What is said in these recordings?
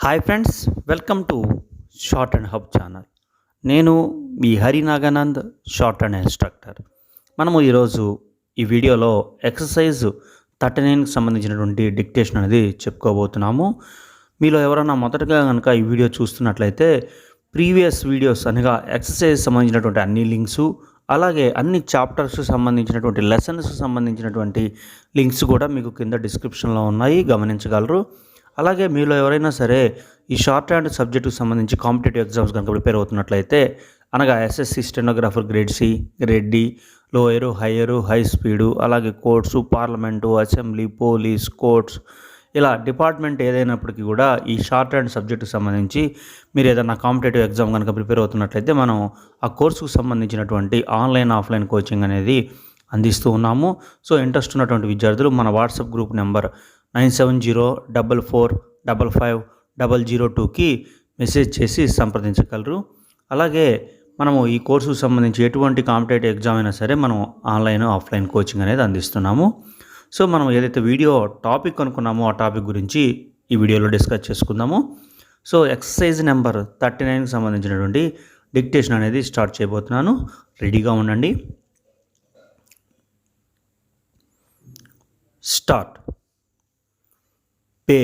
Hi friends, welcome to short and hub channel. నేను మీ హరినాగానంద్, short and instructor. మనము ఈరోజు ఈ వీడియోలో ఎక్సర్సైజ్ 39కి సంబంధించినటువంటి డిక్టేషన్ అనేది చెప్పుకోబోతున్నాము. మీలో ఎవరైనా మొదటగా కనుక ఈ వీడియో చూస్తున్నట్లయితే ప్రీవియస్ వీడియోస్ అనగా ఎక్సర్సైజ్ సంబంధించినటువంటి అన్ని లింక్స్, అలాగే అన్ని చాప్టర్స్ సంబంధించినటువంటి లెసన్స్ సంబంధించినటువంటి లింక్స్ కూడా మీకు కింద డిస్క్రిప్షన్లో ఉన్నాయి, గమనించగలరు. అలాగే మీలో ఎవరైనా సరే ఈ షార్ట్ హ్యాండ్ సబ్జెక్టుకు సంబంధించి కాంపిటేటివ్ ఎగ్జామ్స్ కనుక ప్రిపేర్ అవుతున్నట్లయితే, అనగా SSC stenographer grade C, grade D, lower, higher, high speed, అలాగే courts, parliament, assembly, police, courts, ఇలా డిపార్ట్మెంట్ ఏదైనప్పటికీ కూడా ఈ షార్ట్ హ్యాండ్ సబ్జెక్టుకు సంబంధించి మీరు ఏదైనా కాంపిటేటివ్ ఎగ్జామ్ కనుక ప్రిపేర్ అవుతున్నట్లయితే మనం ఆ కోర్సుకు సంబంధించినటువంటి ఆన్లైన్, ఆఫ్లైన్ కోచింగ్ అనేది అందిస్తూ ఉన్నాము. సో ఇంట్రెస్ట్ ఉన్నటువంటి విద్యార్థులు మన వాట్సాప్ గ్రూప్ నెంబర్ 9704555002కి మెసేజ్ చేసి సంప్రదించగలరు. అలాగే మనము ఈ కోర్సుకు సంబంధించి ఎటువంటి కాంపిటేటివ్ ఎగ్జామ్ అయినా సరే మనం ఆన్లైన్, ఆఫ్లైన్ కోచింగ్ అనేది అందిస్తున్నాము. సో మనం ఏదైతే వీడియో టాపిక్ అనుకున్నామో ఆ టాపిక్ గురించి ఈ వీడియోలో డిస్కస్ చేసుకుందాము. సో ఎక్సర్సైజ్ నెంబర్ 39కి సంబంధించినటువంటి డిక్టేషన్ అనేది స్టార్ట్ చేయబోతున్నాను. రెడీగా ఉండండి. Start. Pay,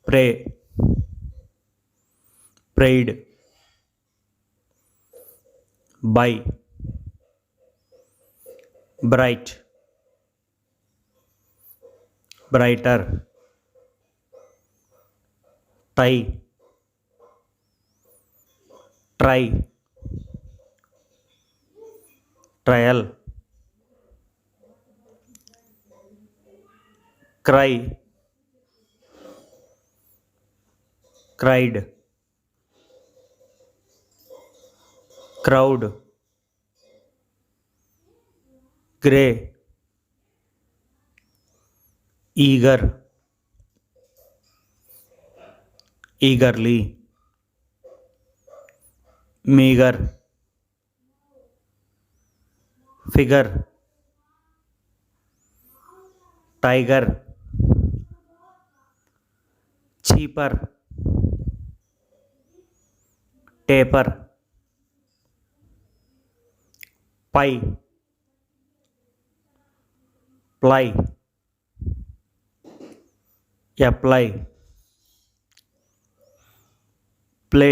pray, pride, by, bright, brighter, tie, try, trial, cry, cried, crowd, grey, eager, eagerly, meagre, figure, tiger, cheaper, taper, pie, ply, apply, play,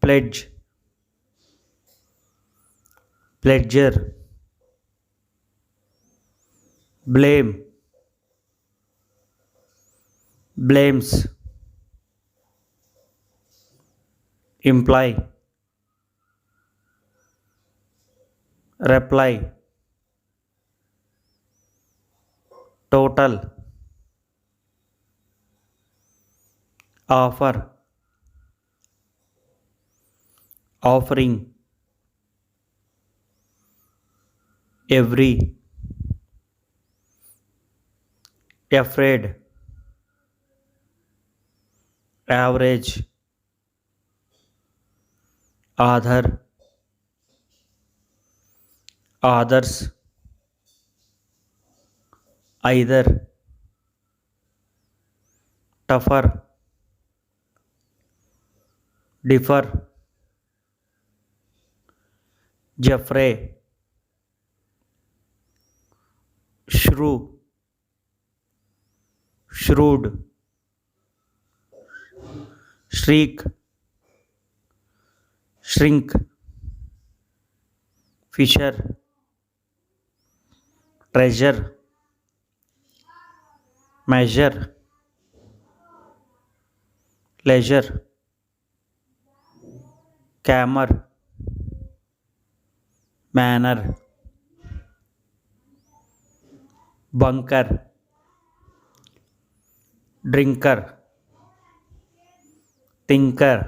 pledge, pledger, blame, blames, imply, reply, total, offer, offering, every, afraid, average, other, others, either, tougher, differ, Jeffrey, shrew, shrewd, shriek, shrink, fisher, treasure, measure, leisure, camera, manner, bunker, drinker, thinker,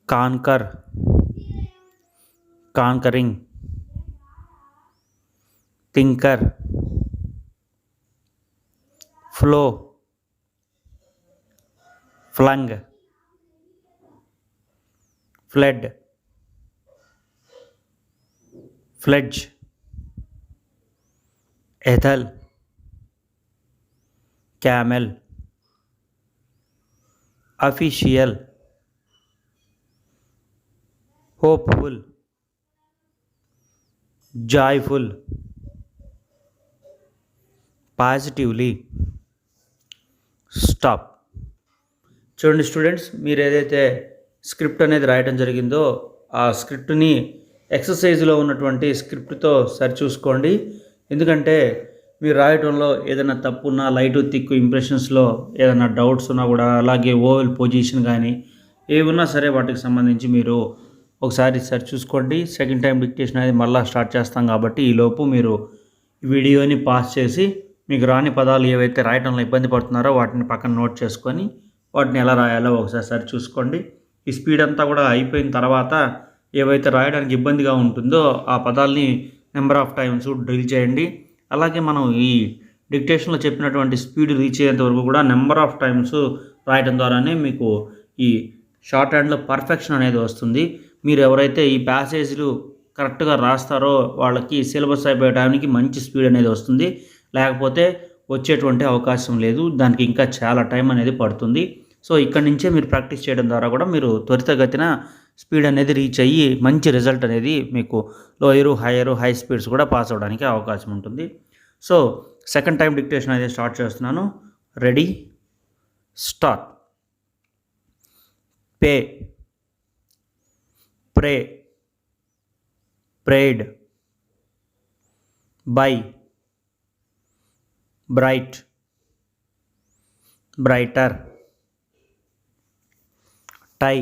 conquer, conquering, thinker, flow, flung, fled, fledge, ethel, camel, official, hopeful, joyful, positively, stop. చూడండి students, మీరు ఏదైతే script అనేది రాయడం జరిగిందో ఆ స్క్రిప్ట్ని ఎక్సర్సైజ్లో ఉన్నటువంటి స్క్రిప్ట్తో సరిచూసుకోండి. ఎందుకంటే మీరు రాయటంలో ఏదైనా తప్పు ఉన్నా, లైట్ థిక్ ఇంప్రెషన్స్లో ఏదైనా డౌట్స్ ఉన్నా కూడా, అలాగే ఓవెల్ పొజిషన్ కానీ ఏమున్నా సరే వాటికి సంబంధించి మీరు ఒకసారి సరిచూసుకోండి. సెకండ్ టైం డిక్టేషన్ అనేది మళ్ళీ స్టార్ట్ చేస్తాం కాబట్టి ఈలోపు మీరు వీడియోని పాస్ చేసి మీకు రాని పదాలు ఏవైతే రాయటంలో ఇబ్బంది పడుతున్నారో వాటిని పక్కన నోట్ చేసుకొని వాటిని ఎలా రాయాలో ఒకసారి చూసుకోండి. ఈ స్పీడ్ అంతా కూడా అయిపోయిన తర్వాత ఏవైతే రాయడానికి ఇబ్బందిగా ఉంటుందో ఆ పదాలని నెంబర్ ఆఫ్ టైమ్స్ డ్రిల్ చేయండి. అలాగే మనం ఈ డిక్టేషన్లో చెప్పినటువంటి స్పీడ్ రీచ్ అయ్యేంత వరకు కూడా నెంబర్ ఆఫ్ టైమ్స్ రాయడం ద్వారానే మీకు ఈ షార్ట్ హ్యాండ్లో పర్ఫెక్షన్ అనేది వస్తుంది. మీరు ఎవరైతే ఈ ప్యాసేజ్లు కరెక్ట్గా రాస్తారో వాళ్ళకి సిలబస్ అయిపోయే టైంకి మంచి స్పీడ్ అనేది వస్తుంది. లేకపోతే వచ్చేటువంటి అవకాశం లేదు, దానికి ఇంకా చాలా టైం అనేది పడుతుంది. సో ఇక్కడి నుంచే మీరు ప్రాక్టీస్ చేయడం ద్వారా కూడా మీరు త్వరితగతిన స్పీడ్ అనేది రీచ్ అయ్యి మంచి రిజల్ట్ అనేది మీకు లోయరు, హైయరు, హై స్పీడ్స్ కూడా పాస్ అవ్వడానికి అవకాశం ఉంటుంది. సో సెకండ్ టైం డిక్టేషన్ అనేది స్టార్ట్ చేస్తున్నాను. Ready, start. Pay, pray, prayed, by, bright, brighter, tie,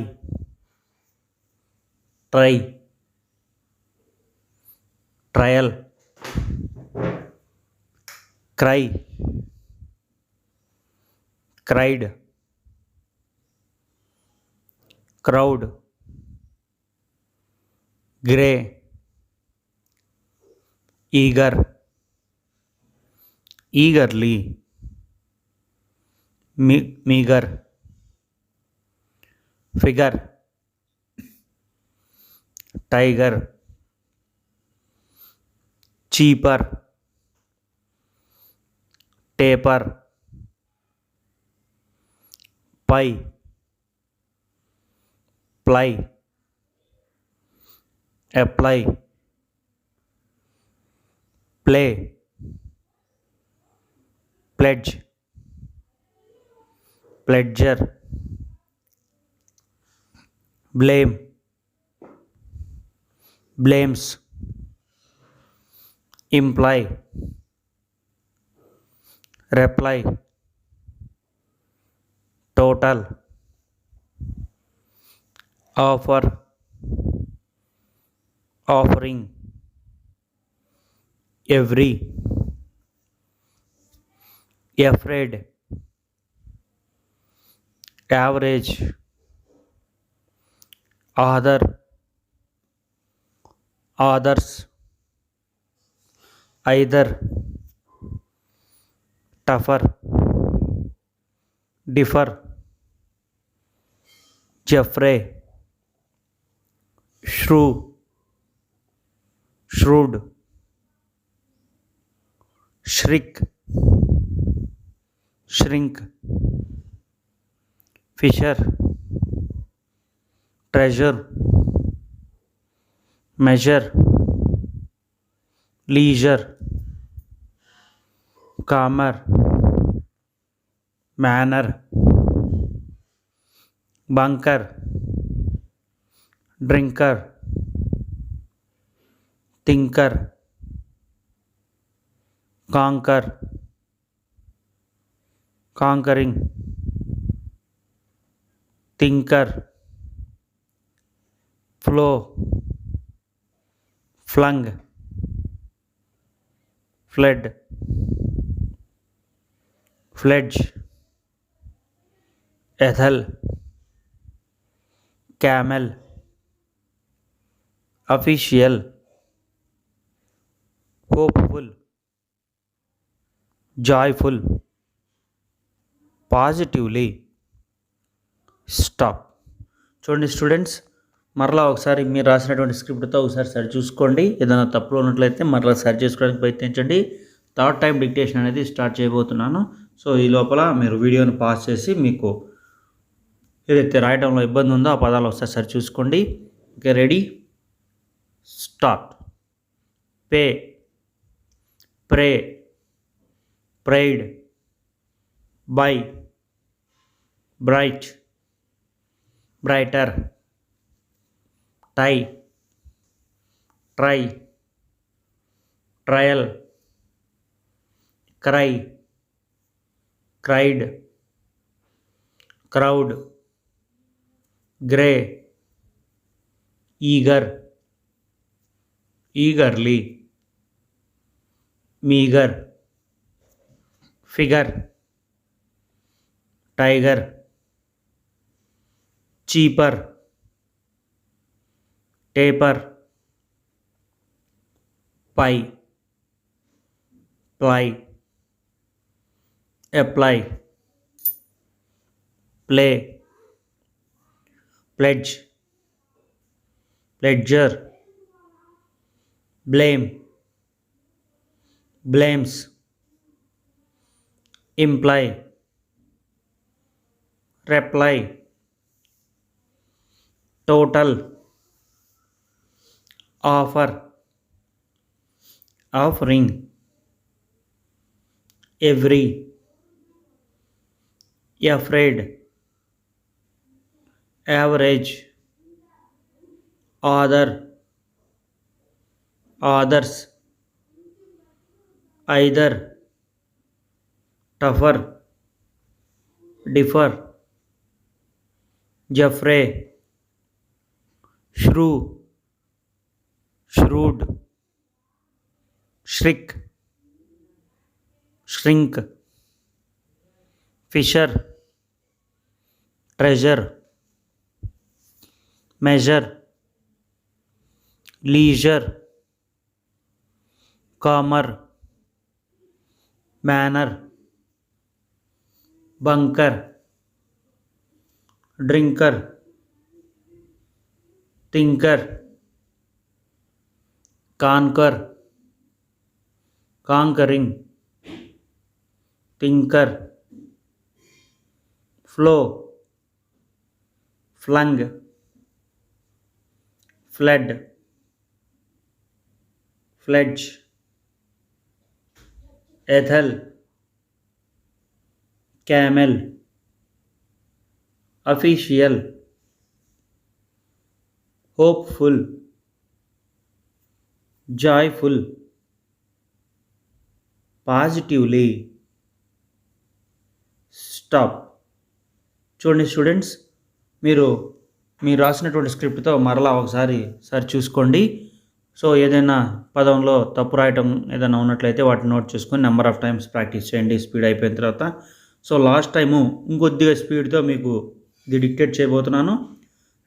try, trial, cry, cried, crowd, grey, eager, eagerly, meagre, figure, tiger, cheaper, taper, pie, ply, apply, play, pledge, pledger, blame, blames, imply, reply, total, offer, offering, every, afraid, average, other, others, either, tougher, differ, Jeffrey, shrew, shrewd, shriek, shrink, fisher, treasure, measure, leisure, calmer, manner, bunker, drinker, thinker, conquer, conquering, thinker, flow, flung, fled, fledge, ethel, camel, official, hopeful, joyful, positively, stop. చూడండి students, మరలా ఒకసారి మీరు రాసినటువంటి స్క్రిప్ట్తో ఒకసారి సరి చూసుకోండి. ఏదైనా తప్పులు ఉన్నట్లయితే మరలా సరి చేసుకోవడానికి ప్రయత్నించండి. థర్డ్ టైం డిక్టేషన్ అనేది స్టార్ట్ చేయబోతున్నాను. సో ఈ లోపల మీరు వీడియోని పాజ్ చేసి మీకు ఏదైతే రాయడంలో ఇబ్బంది ఉందో ఆ పదాలు ఒకసారి సరి చూసుకోండి. Okay, ready, start. Pay, pray, pride, by, bright, brighter, tie, try, trial, cry, cried, crowd, grey, eager, eagerly, meager, figure, tiger, cheaper, taper, pie, ply, apply, play, pledge, ledger, blame, blames, imply, reply, total, offer, offering, every, afraid, average, other, others, either, tougher, differ, Jeffrey, shrew, shrewd, shriek, shrink, fisher, treasure, measure, leisure, calmer, manner, bunker, drinker, thinker, conquer, conquering, thinker, flow, flung, fled, fledge, ethel, camel, official, hopeful, joyful, positively, stop. చూడండి students, మీరు రాసినటువంటి స్క్రిప్ట్తో మరలా ఒకసారి చూసుకోండి. So ఏదైనా పదంలో తప్పు రాయటం ఏదైనా ఉన్నట్లయితే వాటిని నోట్ చేసుకొని నెంబర్ ఆఫ్ టైమ్స్ ప్రాక్టీస్ చేయండి స్పీడ్ అయిపోయిన తర్వాత. సో లాస్ట్ టైము ఇంకొద్దిగా స్పీడ్తో మీకు ఇది డిక్టేట్ చేయబోతున్నాను.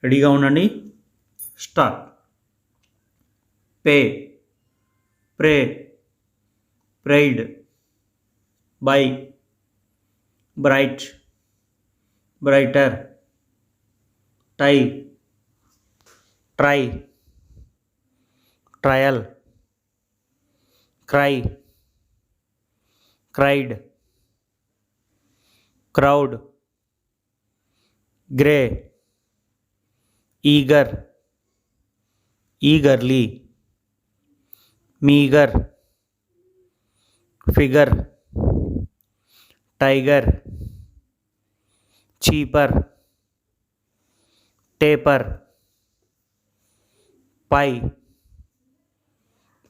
రెడీగా ఉండండి. Start. Pay, pray, pride, by, bright, brighter, tie, try, trial, cry, cried, crowd, grey, eager, eagerly, meager, figure, tiger, cheaper, taper, pie,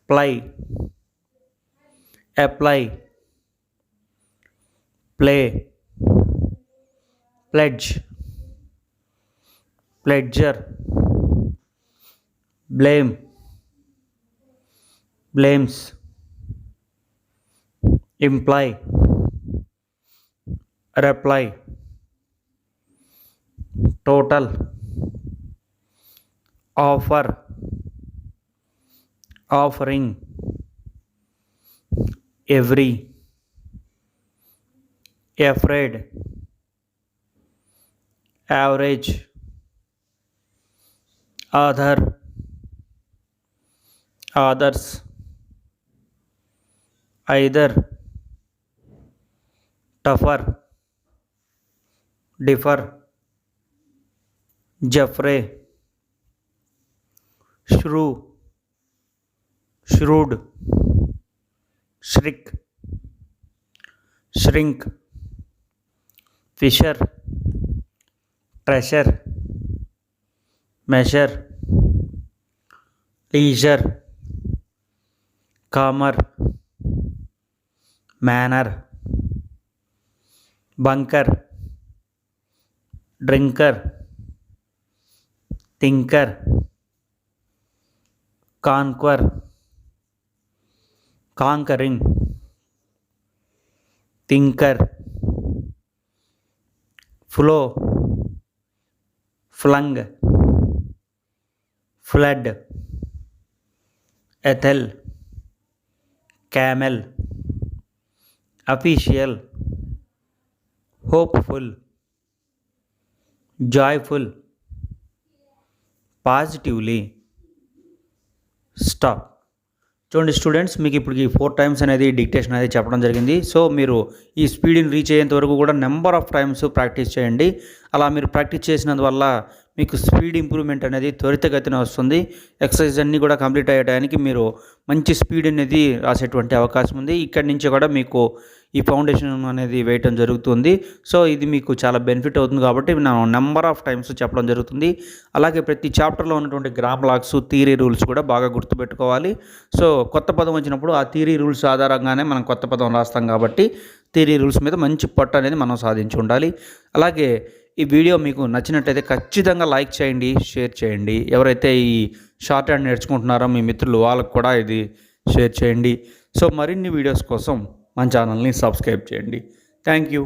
ply, apply, play, pledge, pledger, blame, blames, imply, reply, total, offer, offering, every, afraid, average, other, others, either, tougher, differ, Jeffrey, shrew, shrewd, shriek, shrink, fisher, treasure, measure, leisure, comer, manner, bunker, drinker, thinker, conquer, conquering, thinker, flow, flung, flood, ethyl, camel, official, hopeful, joyful, positively, stop. చూడండి students, మీకు ఇప్పుడు ఈ 4 times అనేది dictation అనేది చెప్పడం జరిగింది. So మీరు ఈ స్పీడ్ని రీచ్ అయ్యేంత వరకు కూడా నెంబర్ ఆఫ్ టైమ్స్ ప్రాక్టీస్ చేయండి. అలా మీరు ప్రాక్టీస్ చేసినందువల్ల మీకు స్పీడ్ ఇంప్రూవ్మెంట్ అనేది త్వరితగతిన వస్తుంది. ఎక్సర్సైజ్ అన్నీ కూడా కంప్లీట్ అయ్యడానికి మీరు మంచి స్పీడ్ అనేది రాసేటువంటి అవకాశం ఉంది. ఇక్కడి నుంచి కూడా మీకు ఈ ఫౌండేషన్ అనేది వేయటం జరుగుతుంది. సో ఇది మీకు చాలా బెనిఫిట్ అవుతుంది కాబట్టి నేను నెంబర్ ఆఫ్ టైమ్స్ చెప్పడం జరుగుతుంది. అలాగే ప్రతి చాప్టర్లో ఉన్నటువంటి గ్రామ్ లాగ్స్, థియరీ రూల్స్ కూడా బాగా గుర్తుపెట్టుకోవాలి. సో కొత్త పదం వచ్చినప్పుడు ఆ థియరీ రూల్స్ ఆధారంగానే మనం కొత్త పదం రాస్తాం కాబట్టి థియరీ రూల్స్ మీద మంచి పట్టు అనేది మనం సాధించి ఉండాలి. అలాగే ఈ వీడియో మీకు నచ్చినట్లయితే ఖచ్చితంగా లైక్ చేయండి, షేర్ చేయండి. ఎవరైతే ఈ షార్ట్ హ్యాండ్ నేర్చుకుంటున్నారో మీ మిత్రులు వాళ్ళకు కూడా ఇది షేర్ చేయండి. సో మరిన్ని వీడియోస్ కోసం మన ఛానల్ని సబ్స్క్రైబ్ చేయండి. Thank you.